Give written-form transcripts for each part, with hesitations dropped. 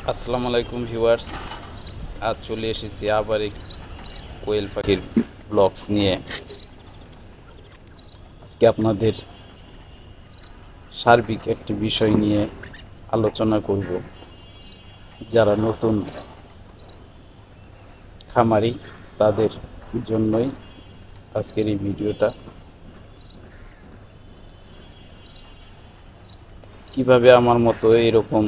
আসসালামু আলাইকুম ভিউয়ার্স। আজ চলে এসেছি আবার এক কোয়েল পাখির ব্লগস নিয়ে। আজকে আপনাদের সার্বিক একটি বিষয় নিয়ে আলোচনা করব। যারা নতুন খামারি তাদের জন্যই আজকের এই ভিডিওটা। কিভাবে আমার মতো এরকম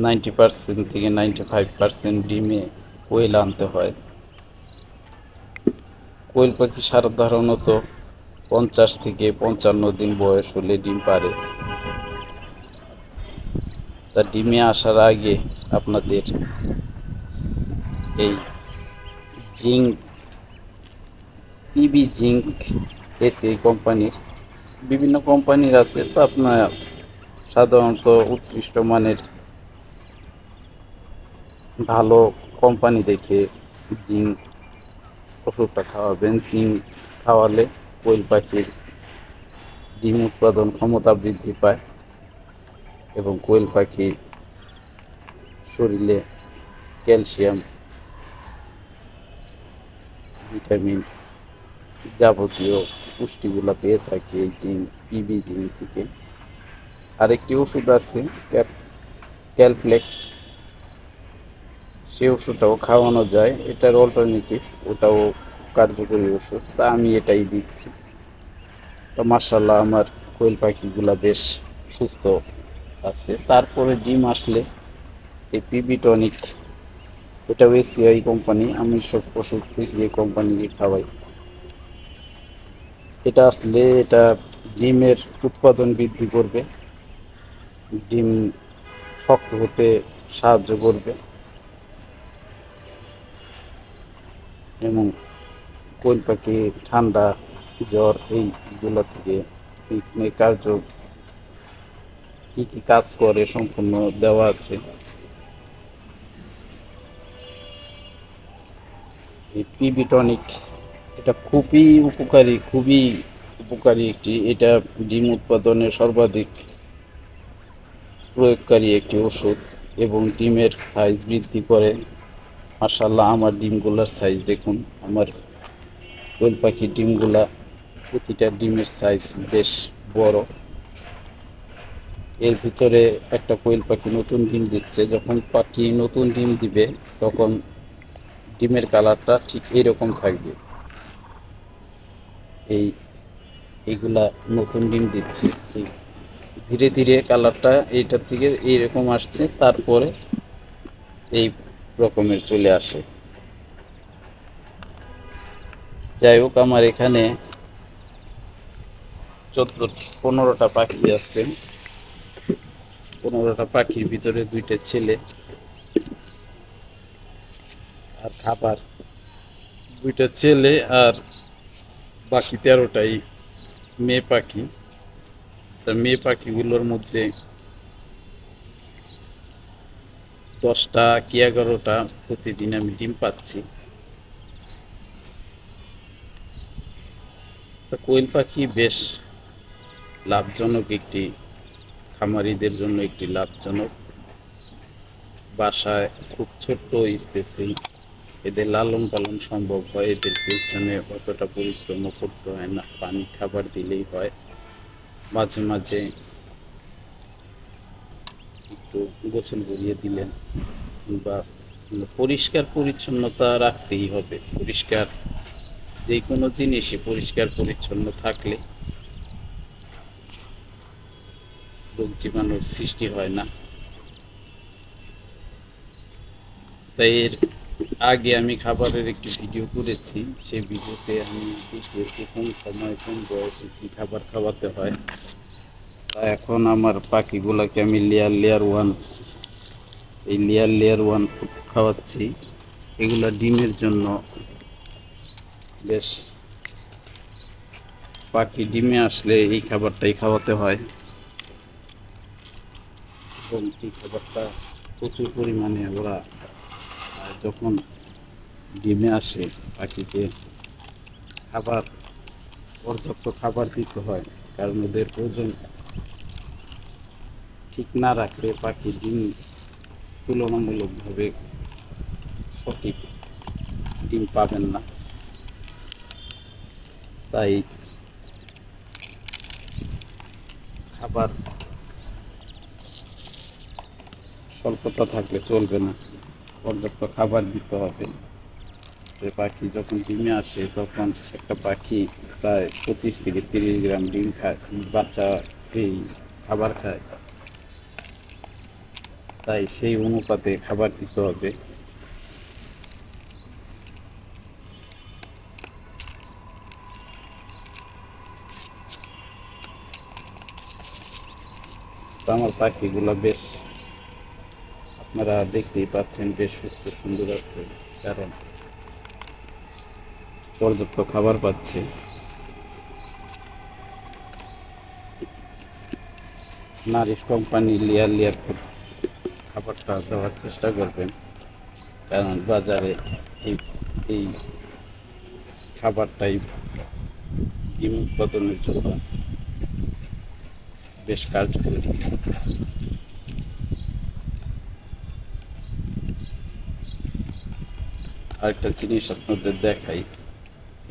90% থেকে 95% ডিমে কোয়েল আনতে হয়। কোয়েল পাখি সাধারণত 50 থেকে 55 দিন বয়স হলে ডিম পাড়ে। তা ডিমে আসার আগে আপনাদের এই জিঙ্ক পিবি জিঙ্ক এসি কোম্পানির বিভিন্ন কোম্পানির আছে, তো আপনার সাধারণত উৎকৃষ্ট মানের ভালো কোম্পানি দেখে জিঙ্ক ওষুধটা খাওয়াবেন। জিঙ্ক খাওয়ালে কোয়েল পাখির ডিম উৎপাদন ক্ষমতা বৃদ্ধি পায় এবং কোয়েল পাখি শরীরে ক্যালসিয়াম, ভিটামিন যাবতীয় পুষ্টিগুলো পেয়ে থাকে এই জিঙ্ক পিবি জিঙ্ক থেকে। আরেকটি ওষুধ আছে ক্যালপ্লেক্স, সে ওষুধটাও খাওয়ানো যায়, এটার অল্টারনেটিভ, ওটাও কার্যকরী ওষুধ। তা আমি এটাই দিচ্ছি। তো মাশাআল্লাহ আমার কোয়েল পাখিগুলা বেশ সুস্থ আছে। তারপরে ডিম আসলে এই পিবি টনিক, এটা এসিআই কোম্পানি, আমি সব ওষুধ এসিআই কোম্পানিকে খাওয়াই। এটা আসলে এটা ডিমের উৎপাদন বৃদ্ধি করবে, ডিম শক্ত হতে সাহায্য করবে এবং কোয়েল পাখি ঠান্ডা জ্বর এইগুলো থেকে কার্য কি কি কাজ করে সম্পূর্ণ দেওয়া আছে। এই পিবি টনিক এটা খুবই উপকারী একটি, এটা ডিম উৎপাদনের সর্বাধিক প্রয়োগকারী একটি ওষুধ এবং ডিমের সাইজ বৃদ্ধি করে। মাশাআল্লাহ আমার ডিমগুলার সাইজ দেখুন, আমার কোয়েল পাখির ডিমগুলা প্রতিটা ডিমের সাইজ বেশ বড়। এর ভিতরে একটা কোয়েল পাখি নতুন ডিম দিচ্ছে, যখন পাখি নতুন ডিম দিবে তখন ডিমের কালারটা ঠিক এইরকম থাকবে। এইগুলা নতুন ডিম দিচ্ছে, ধীরে ধীরে কালারটা এইটার থেকে এইরকম আসছে, তারপরে এই রকমের চলে আসে। যাই হোক, আমার এখানে 15টা পাখি আছে। 15টা পাখির ভিতরে 2টা ছেলে আর খাবার, 2টা ছেলে আর বাকি 13টাই মেয়ে পাখি। তা মেয়ে পাখিগুলোর মধ্যে 10টা কি 11টা প্রতিদিন আমি ডিম পাচ্ছি। তা কোয়েল পাখি বেশ লাভজনক একটি, খামারিদের জন্য একটি লাভজনক। বাসায় খুব ছোট্ট স্পেসে এদের লালন পালন সম্ভব হয়, এদের পেছনে অতটা পরিশ্রমও করতে হয় না, পানি খাবার দিলেই হয়। মাঝে মাঝে একটু গোসল করিয়ে দিলেন, বা পরিষ্কার পরিচ্ছন্নতা রাখতেই হবে। পরিষ্কার যে কোনো জিনিসই পরিষ্কার পরিচ্ছন্ন থাকলে রোগ জীবাণুর সৃষ্টি হয় না। তাই এর আগে আমি খাবারের একটি ভিডিও করেছি, সেই ভিডিওতে আমি দেখিয়েছি কোন সময় কোন বয়সে কী খাবার খাওয়াতে হয়। তা এখন আমার পাখিগুলোকে আমি লেয়ার ওয়ান ফুড খাওয়াচ্ছি। এগুলা ডিমের জন্য বেশ, পাখি ডিমে আসলে এই খাবারটাই খাওয়াতে হয় এবং এই খাবারটা প্রচুর পরিমাণে ওরা যখন ডিমে আসে পাখিকে খাবার, পর্যাপ্ত খাবার দিতে হয়, কারণ ওদের ওজন ঠিক না রাখলে পাখি ডিম তুলনামূলকভাবে সঠিক ডিম পাবেন না। তাই খাবার স্বল্পতা থাকলে চলবে না, পর্যাপ্ত খাবার দিতে হবে। যে পাখি যখন ডিমে আসে তখন একটা পাখি প্রায় 25 থেকে 30 গ্রাম ডিম খায়, বাচ্চা এই খাবার খায়। তাই সেই অনুপাতে খাবার দিতে হবে। তো আমার পাখিগুলো বেশ, আপনারা দেখতেই পাচ্ছেন, বেশ সুস্থ সুন্দর আছে, কারণ পর্যাপ্ত খাবার পাচ্ছে। নারিশ কোম্পানি লেয়ার খাবারটা দেওয়ার চেষ্টা করবেন, কারণ বাজারে এই এই খাবারটাই ডিম উৎপাদনের জন্য বেশ কার্যকরী। আরেকটা জিনিস আপনাদের দেখাই,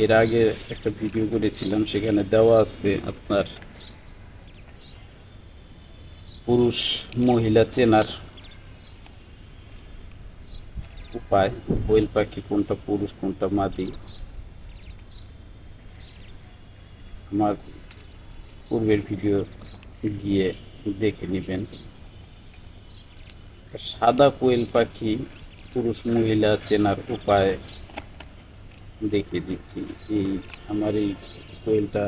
এর আগে একটা ভিডিও করেছিলাম, সেখানে দেওয়া আছে আপনার পুরুষ মহিলা চেনার উপায়, কোয়েল পাখি কোনটা পুরুষ কোনটা মাদি। আমার পূর্বের ভিডিও গিয়ে দেখে নেবেন। সাদা কোয়েল পাখি পুরুষ মহিলা চেনার উপায় দেখিয়ে দিচ্ছি। আমার এই কোয়েলটা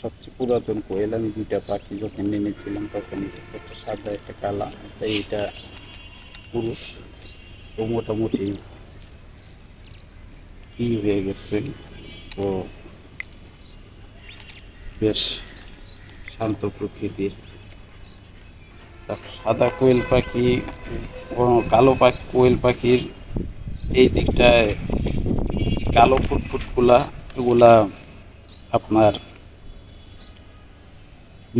সবচেয়ে পুরাতন কোয়েল। আমি দুইটা পাখি যখন নেমেছিলাম তখন একটা সাদা একটা কালা, তাই এটা পুরুষ। ও মোটামুটি হয়ে গেছে, তো বেশ শান্ত প্রকৃতির। সাদা কোয়েল পাখি, কালো পাখি, কোয়েল পাখির এই দিকটায় কালো ফুটফুটগুলা, এগুলা আপনার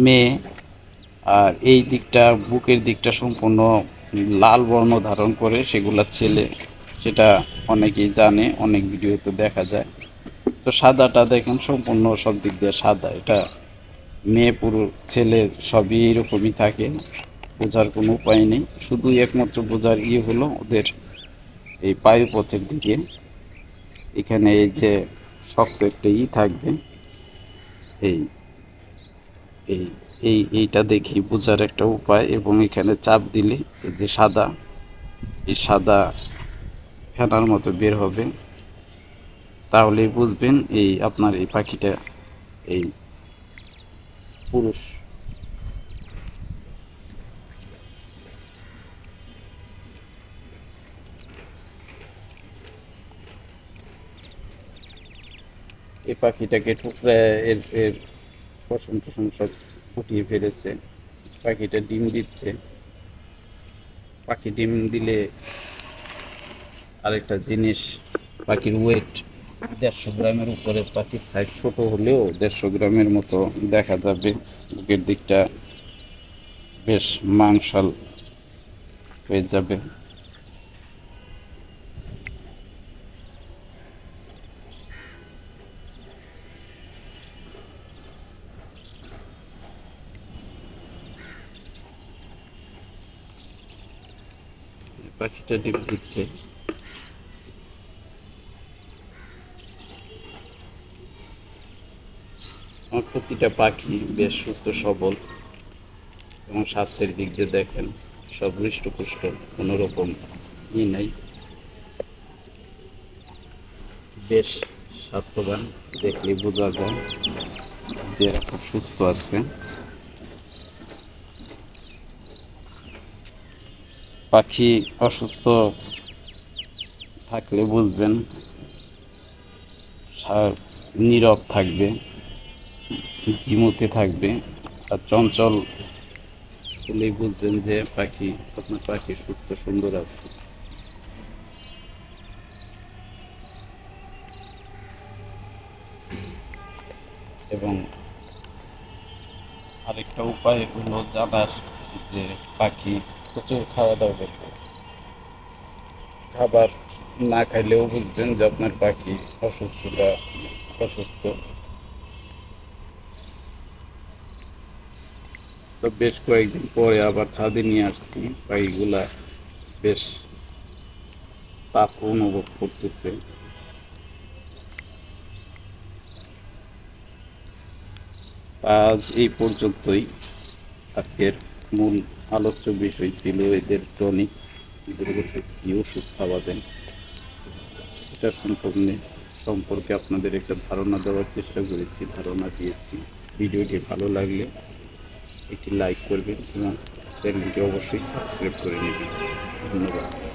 মেয়ে, আর এই দিকটা বুকের দিকটা সম্পূর্ণ লাল বর্ণ ধারণ করে, সেগুলা ছেলে। সেটা অনেকেই জানে, অনেক ভিডিওতে দেখা যায়। তো সাদাটা দেখেন সম্পূর্ণ সব দিক দিয়ে সাদা, এটা মেয়ে পুরুষ ছেলে সবই এরকমই থাকে, বোঝার কোনো উপায় নেই। শুধু একমাত্র বোঝার হলো ওদের এই পায়ুপথের দিকে, এখানে এই যে শক্ত একটা থাকবে, এই এই এইটা দেখি বোঝার একটা উপায়। এবং এখানে চাপ দিলে এই যে সাদা, এই সাদা ফেনার মতো বের হবে, তাহলেই বুঝবেন এই আপনার এই পাখিটা এই পুরুষ। এই পাখিটাকে ঠুকরে এর এর পশম টসম সব ফুটিয়ে ফেলেছে। পাখিটা ডিম দিচ্ছে। পাখি ডিম দিলে আরেকটা জিনিস, পাখির ওয়েট 150 গ্রামের উপরে। পাখির সাইজ ছোট হলেও 150 গ্রামের মতো দেখা যাবে। বুকের দিকটা বেশ মাংসাল হয়ে যাবে। পাখিটা ডিম দিচ্ছে। আমার প্রতিটা পাখি বেশ সুস্থ সবল, এবং স্বাস্থ্যের দিক দিয়ে দেখেন সব হৃষ্টপুষ্ট, কোনো রকম নেই, বেশ স্বাস্থ্যবান। দেখলে বোঝা যায় যে এরা খুব সুস্থ আছে। পাখি অসুস্থ থাকলে বুঝবেন নীরব থাকবে, ঝিমুতে থাকবে, আর চঞ্চল হলেই বুঝবেন যে আপনার পাখি সুস্থ সুন্দর আছে। এবং আরেকটা উপায় হলো জানার যে পাখি প্রচুর খাওয়া দাওয়া করবে। খাবার না খাইলেও বুঝবেন যে আপনার পাখি অসুস্থ। তো বেশ কয়েকদিন পরে আবার ছাদে নিয়ে আসছি, পাখিগুলা বেশ তাপ অনুভব করতেছে। আজ এই পর্যন্তই। আজকের মূল আলোচ্য বিষয় ছিল এদের টনিক, এদের কি ওষুধ খাওয়াবেন এটা সম্পর্কে আপনাদের একটা ধারণা দেওয়ার চেষ্টা করেছি, ধারণা দিয়েছি। ভিডিওটি ভালো লাগলে একটি লাইক করবেন এবং চ্যানেলটি অবশ্যই সাবস্ক্রাইব করে নেবেন। ধন্যবাদ।